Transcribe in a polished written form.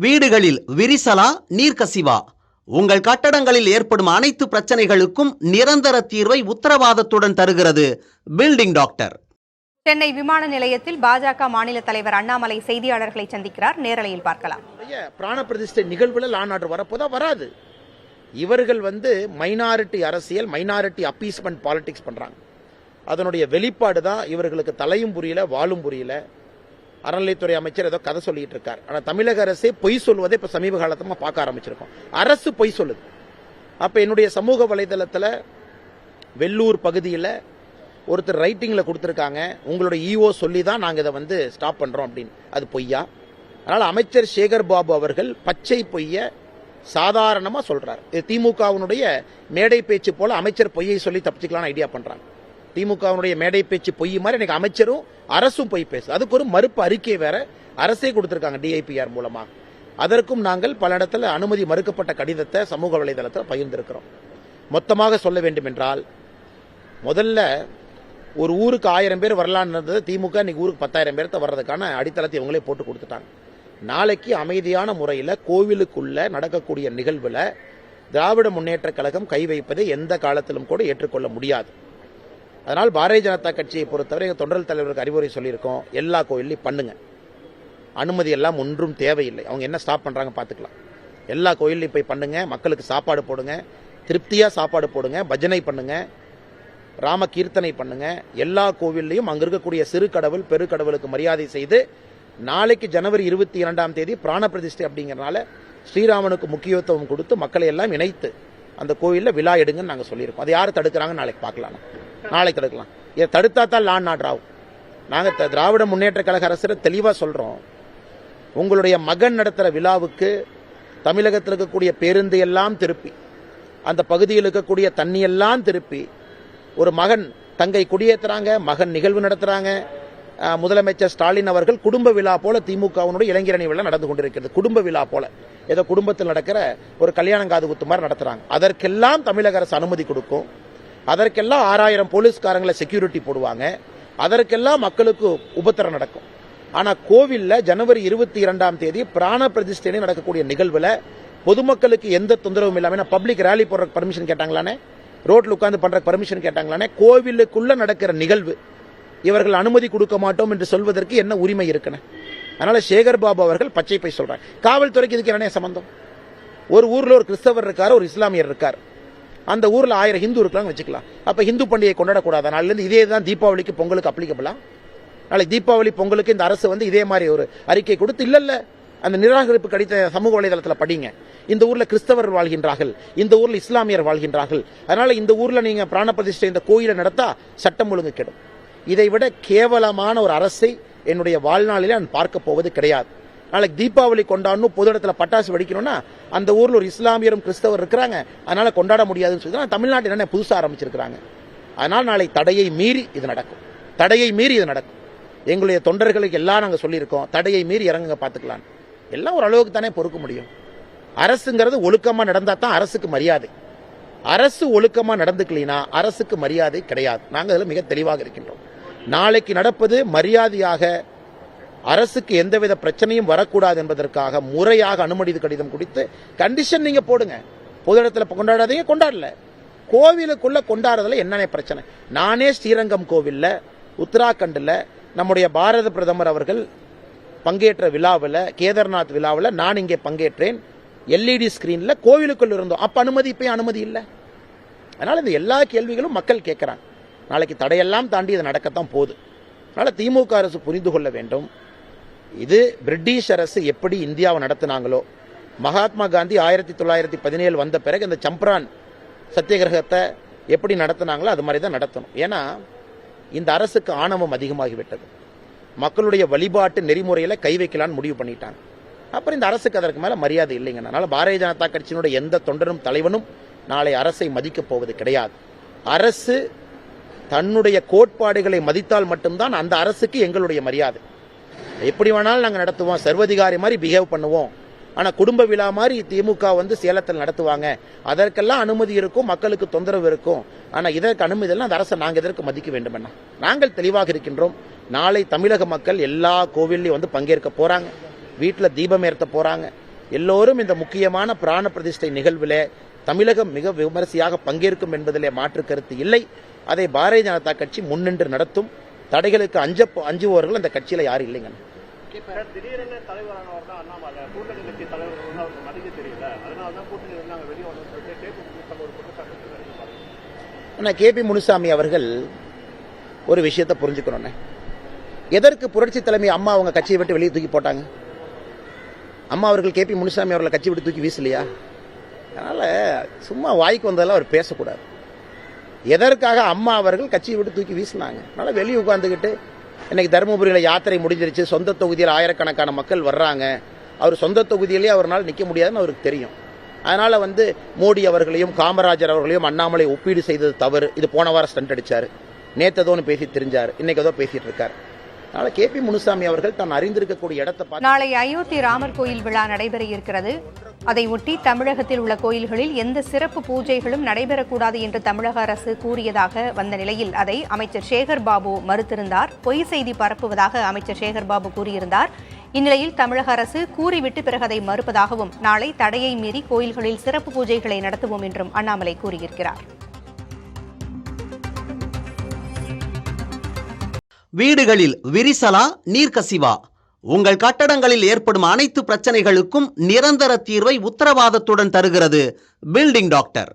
வீடுகளில் விரிசலா நீர்க்கசிவா? உங்கள் கட்டடங்களில் ஏற்படும் அனைத்து பிரச்சனைகளுக்கும் நிரந்தர தீர்வை உத்தரவாதத்துடன் தருகிறது பில்டிங் டாக்டர். சென்னை விமான நிலையத்தில் பாஜக மாநில தலைவர் அண்ணாமலை செய்தியாளர்களை சந்திக்கிறார். நேரலையில் பார்க்கலாம். பிராண பிரதிஷ்டை நிகழ்வுல லா அண்ட் ஆர்டர் வரப்போதா வராது. இவர்கள் மைனாரிட்டி அரசியல், மைனாரிட்டி அப்பீஸ்மெண்ட் பாலிடிக்ஸ் பண்றாங்க. அதனுடைய வெளிப்பாடு தான் இவர்களுக்கு தலையும் புரியல, வாலும் புரியல. அறநிலைத்துறை அமைச்சர் ஏதோ கதை சொல்லிட்டு இருக்கார். ஆனா தமிழக அரசே பொய் சொல்வதை இப்ப சமீப காலத்துல பார்க்க ஆரம்பிச்சிருக்கோம். அரசு பொய் சொல்லுது. அப்ப என்னுடைய சமூக வலைதளத்துல வெள்ளூர் பகுதியில் ஒருத்தர் ரைட்டிங்ல கொடுத்திருக்காங்க, உங்களுடைய ஈஓ சொல்லி தான் நாங்க இதை ஸ்டாப் பண்றோம் அப்படின்னு. அது பொய்யா? அதனால அமைச்சர் சேகர் பாபு அவர்கள் பச்சை பொய்ய சாதாரணமா சொல்றார். திமுகவினுடைய மேடை பேச்சு போல அமைச்சர் பொய்யை சொல்லி தப்பிச்சுக்கலாம் ஐடியா பண்றாங்க. திமுகவினுடைய மேடை பேச்சு பொய் மாதிரி எனக்கு அமைச்சரும் அரசும் பொய் பேசு. அதுக்கு ஒரு மறுப்பு அறிக்கை வேற அரசே கொடுத்திருக்காங்க டிஐபிஆர் மூலமா. அதற்கும் நாங்கள் பல இடத்துல அனுமதி மறுக்கப்பட்ட கடிதத்தை சமூக வலைதளத்தில் பகிர்ந்திருக்கிறோம். மொத்தமாக சொல்ல வேண்டும் என்றால், முதல்ல ஒரு ஊருக்கு 1000 பேர் வரலான்னு திமுக இன்னைக்கு ஊருக்கு 10,000 பேர்த்த வர்றதுக்கான அடித்தளத்தை இவங்களே போட்டு கொடுத்துட்டாங்க. நாளைக்கு அமைதியான முறையில் கோவிலுக்குள்ள நடக்கக்கூடிய நிகழ்வுல திராவிட முன்னேற்ற கழகம் கை வைப்பதை எந்த காலத்திலும் கூட ஏற்றுக்கொள்ள முடியாது. அதனால் பாரதிய ஜனதா கட்சியை பொறுத்தவரை தொண்டர் தலைவருக்கு அறிவுரை சொல்லியிருக்கோம், எல்லா கோயிலையும் பண்ணுங்க, அனுமதி எல்லாம் ஒன்றும் தேவையில்லை. அவங்க என்ன ஸ்டாப் பண்றாங்க பாத்துக்கலாம். எல்லா கோயிலையும் போய் பண்ணுங்க, மக்களுக்கு சாப்பாடு போடுங்க, திருப்தியா சாப்பாடு போடுங்க, பஜனை பண்ணுங்க, ராம கீர்த்தனை பண்ணுங்க. எல்லா கோவில்லையும் அங்க இருக்கக்கூடிய சிறு கடவுள் பெருக்கடவுளுக்கு மரியாதை செய்து, நாளைக்கு ஜனவரி 22ஆம் தேதி பிராண பிரதிஷ்டை அப்படிங்கறனால ஸ்ரீராமனுக்கு முக்கியத்துவம் கொடுத்து மக்களை எல்லாம் இணைத்து அந்த கோயில்ல விழா எடுங்கன்னு நாங்க சொல்லியிருக்கோம். அதை யாரு தடுக்கிறாங்க நாளைக்கு பார்க்கலாம். நாளைக்கு தடுக்கலாம். இதை தடுத்தா தான் லா அண்ட் ஆர்டர் ஆகும். நாங்க திராவிட முன்னேற்ற கழக அரசு தெளிவா சொல்றோம், உங்களுடைய மகன் நடத்துற விழாவுக்கு தமிழகத்தில் இருக்கக்கூடிய பேருந்து எல்லாம் திருப்பி, அந்த பகுதியில் இருக்கக்கூடிய தண்ணி எல்லாம் திருப்பி, ஒரு மகன் தங்கை குடியேற்றுறாங்க, மகன் நிகழ்வு நடத்துறாங்க. முதலமைச்சர் ஸ்டாலின் அவர்கள் குடும்ப விழா போல திமுகவினுடைய இளைஞரணி விழா நடந்து கொண்டிருக்கிறது. குடும்ப விழா போல ஏதோ குடும்பத்தில் நடக்கிற ஒரு கல்யாணம் காது குத்து மாதிரி நடத்துறாங்க. அதற்கெல்லாம் தமிழக அரசு அனுமதி கொடுக்கும். அதற்கெல்லாம் 6000 போலீஸ்காரங்களை செக்யூரிட்டி போடுவாங்க. அதற்கெல்லாம் மக்களுக்கு உபத்திரம் நடக்கும். ஆனா கோவில்ல ஜனவரி 22ஆம் தேதி பிராண பிரதிஷ்டை நடக்கக்கூடிய நிகழ்வுல பொதுமக்களுக்கு எந்த தொந்தரவும் இல்லாம பப்ளிக் ரேலி போடுற பர்மிஷன் கேட்டாங்களானே, ரோட்ல உட்கார்ந்து பண்ற பர்மிஷன் கேட்டாங்களானே, கோவிலுக்குள்ள நடக்கிற நிகழ்வு இவர்கள் அனுமதி கொடுக்க மாட்டோம் என்று சொல்வதற்கு என்ன உரிமை இருக்குன்னு? அதனால சேகர் பாபு அவர்கள் பச்சை போய் சொல்றாங்க. காவல்துறைக்கு இதுக்கு என்ன சம்பந்தம்? ஒரு ஊர்ல ஒரு கிறிஸ்தவர் இருக்காரு, ஒரு இஸ்லாமியர் இருக்கார். அந்த ஊர்ல 1000 ஹிந்து இருக்கலாம் வச்சுக்கலாம். அப்ப ஹிந்து பண்டிகை கொண்டாடக்கூடாது. நாளில இருந்து இதே தான் தீபாவளிக்கு பொங்கலுக்கு அப்ளிகபிளா? நாளைக்கு தீபாவளி பொங்கலுக்கு இந்த அரசு இதே மாதிரி ஒரு அறிக்கை கொடுத்து இல்ல அந்த நிராகரிப்பு கடித்த சமூக வலைதளத்தில் படிங்க. இந்த ஊர்ல கிறிஸ்தவர் வாழ்கின்றார்கள், இந்த ஊர்ல இஸ்லாமியர் வாழ்கின்றார்கள், அதனால இந்த ஊர்ல நீங்க பிராண பிரதிஷ்டை இந்த கோயிலை நடத்தா சட்டம் ஒழுங்கு கெடும். இதை விட கேவலமான ஒரு அரசை என்னுடைய வாழ்நாளிலே நான் பார்க்க போவது கிடையாது. நாளைக்கு தீபாவளி கொண்டாடணும், பொது இடத்துல பட்டாசு வெடிக்கணும்னா அந்த ஊர்ல ஒரு இஸ்லாமியரும் கிறிஸ்தவர் இருக்கிறாங்க, அதனால கொண்டாட முடியாதுன்னு சொல்லி தமிழ்நாட்டில் என்ன புதுசா ஆரம்பிச்சிருக்கிறாங்க. அதனால நாளை தடையை மீறி இது நடக்கும். தடையை மீறி இது நடக்கும். எங்களுடைய தொண்டர்களுக்கு எல்லாம் நாங்க சொல்லியிருக்கோம், தடையை மீறி இறங்குங்க பாத்துக்கலாம். எல்லாம் ஒரு அளவுக்கு தானே பொறுக்க முடியும். அரசுங்கிறது ஒழுக்கமா நடந்தா தான் அரசுக்கு மரியாதை. அரசு ஒழுக்கமா நடந்துக்கலினா அரசுக்கு மரியாதை கிடையாது. நாங்க அதில் மிக தெளிவாக இருக்கின்றோம். நாளைக்கு நடப்பது மரியாதையாக, அரசுக்கு எந்தவித பிரச்சனையும் வரக்கூடாது என்பதற்காக முறையாக அனுமதி கடிதம் கொடுத்து கண்டிஷன் நீங்க போடுங்க. பொது இடத்துல கொண்டாடாதீங்க, கொண்டாடல. கோவிலுக்குள்ள கொண்டாடுறதுல என்ன பிரச்சனை? நானே ஸ்ரீரங்கம் கோவில்ல, உத்தராகண்ட்ல நம்முடைய பாரத பிரதமர் அவர்கள் பங்கேற்ற விழாவில், கேதார்நாத் விழாவில் நான் இங்கே பங்கேற்றேன். எல்இடி ஸ்கிரீன்ல கோவிலுக்குள் இருந்தோம். அப்ப அனுமதி, இப்ப அனுமதி இல்லை. அதனால இந்த எல்லா கேள்விகளும் மக்கள் கேட்கிறாங்க. நாளைக்கு தடையெல்லாம் தாண்டி இது நடக்கத்தான் போகுது. அதனால திமுக அரசு புரிந்து கொள்ள வேண்டும், இது பிரிட்டிஷ் அரசு எப்படி இந்தியாவை நடத்தினாங்களோ, மகாத்மா காந்தி 1917 வந்த பிறகு இந்த சம்பரான் சத்தியகிரகத்தை எப்படி நடத்தினாங்களோ அது மாதிரி தான் நடத்தணும். ஏன்னா இந்த அரசுக்கு ஆணவம் அதிகமாகிவிட்டது. மக்களுடைய வழிபாட்டு நெறிமுறையில கை வைக்கலான்னு முடிவு பண்ணிட்டாங்க. அப்புறம் இந்த அரசுக்கு அதற்கு மேல மரியாதை இல்லைங்க. அதனால பாரதிய ஜனதா கட்சியினுடைய எந்த தொண்டரும் தலைவனும் நாளை அரசை மதிக்கப் போவது கிடையாது. அரசு தன்னுடைய கோட்பாடுகளை மதித்தால் மட்டும்தான் அந்த அரசுக்கு எங்களுடைய மரியாதை. எப்படி வேணாலும் நாங்கள் நடத்துவோம், சர்வதிகாரி மாதிரி பிஹேவ் பண்ணுவோம். ஆனா குடும்ப விழா மாதிரி திமுக சேலத்தில் நடத்துவாங்க, அதற்கெல்லாம் அனுமதி இருக்கும், மக்களுக்கு தொந்தரவு இருக்கும். ஆனா இதற்கு அனுமதி எல்லாம் அந்த அரசை நாங்கள் எதற்கு மதிக்க வேண்டும்? நாங்கள் தெளிவாக இருக்கின்றோம். நாளை தமிழக மக்கள் எல்லா கோவில்லையும் பங்கேற்க போறாங்க, வீட்டில் தீபம் ஏற்ற போறாங்க. எல்லோரும் இந்த முக்கியமான பிராண பிரதிஷ்டை நிகழ்வில் தமிழகம் மிக விமரிசையாக பங்கேற்கும் என்பதிலே மாற்று கருத்து இல்லை. அதை பாரதிய ஜனதா கட்சி முன்னின்று நடத்தும். தடைகளுக்கு அஞ்சுபவர்கள் அந்த கட்சியில யாரும் இல்லைங்க. திடீரென தலைவரானவர் தான் அண்ணாமலை, கூட்டணி கட்சி தலைவர் வந்து அவருக்கு மதிக்க தெரியல, அதனாலதான் கூட்டணி நாங்கள் வெளியே வந்தோம் சொல்லிட்டு ஒரு குற்றச்சாட்டு. கேபி முனுசாமி அவர்கள் ஒரு விஷயத்தை புரிஞ்சுக்கணும்னே. எதற்கு புரட்சி தலைமை அம்மா அவங்க கட்சியை விட்டு வெளியே தூக்கி போட்டாங்க? அம்மா அவர்கள் கேபி முனுசாமி அவர்களை கட்சி விட்டு தூக்கி வீசலையா? அதனால சும்மா வாய்க்கு வந்ததெல்லாம் அவர் பேசக்கூடாது. எதற்காக அம்மா அவர்கள் கட்சியை விட்டு தூக்கி வீசினாங்க? அதனால வெளியே உட்கார்ந்துக்கிட்டு இன்னைக்கு தருமபுரியில் யாத்திரை முடிஞ்சிருச்சு, சொந்த தொகுதியில் ஆயிரக்கணக்கான மக்கள் வர்றாங்க, அவர் சொந்த தொகுதியிலேயே அவரால் நிற்க முடியாதுன்னு அவருக்கு தெரியும். அதனால மோடி அவர்களையும் காமராஜர் அவர்களையும் அண்ணாமலை ஒப்பீடு செய்தது தவறு. இது போன வாரம் ஸ்டண்ட் அடிச்சாரு, நேத்ததோன்னு பேசி தெரிஞ்சாரு, இன்னைக்கு ஏதோ பேசிட்டு இருக்காரு. அதனால கேபி முனுசாமி அவர்கள் தான் அறிந்திருக்கக்கூடிய இடத்தை பார்த்து நாளை அயோத்தி ராமர் கோயில் விழா நடைபெற இருக்கிறது. அதை ஒட்டி தமிழகத்தில் உள்ள கோயில்களில் எந்த சிறப்பு பூஜைகளும் நடைபெறக்கூடாது என்று தமிழக அரசு கூறியதாக வந்த நிலையில் அதை அமைச்சர் சேகர் பாபு மறுத்திருந்தார். பொய் செய்தி பரப்புவதாக அமைச்சர் சேகர் பாபு கூறியிருந்தார். இந்நிலையில் தமிழக அரசு கூறிவிட்டு பிறகு அதை மறுப்பதாகவும், நாளை தடையை மீறி கோயில்களில் சிறப்பு பூஜைகளை நடத்துவோம் என்றும் அண்ணாமலை கூறியிருக்கிறார். வீடுகளில் விரிசலா, நீர்க்கசிவா? உங்கள் கட்டடங்களில் ஏற்படும் அனைத்து பிரச்சனைகளுக்கும் நிரந்தர தீர்வை உத்தரவாதத்துடன் தருகிறது பில்டிங் டாக்டர்.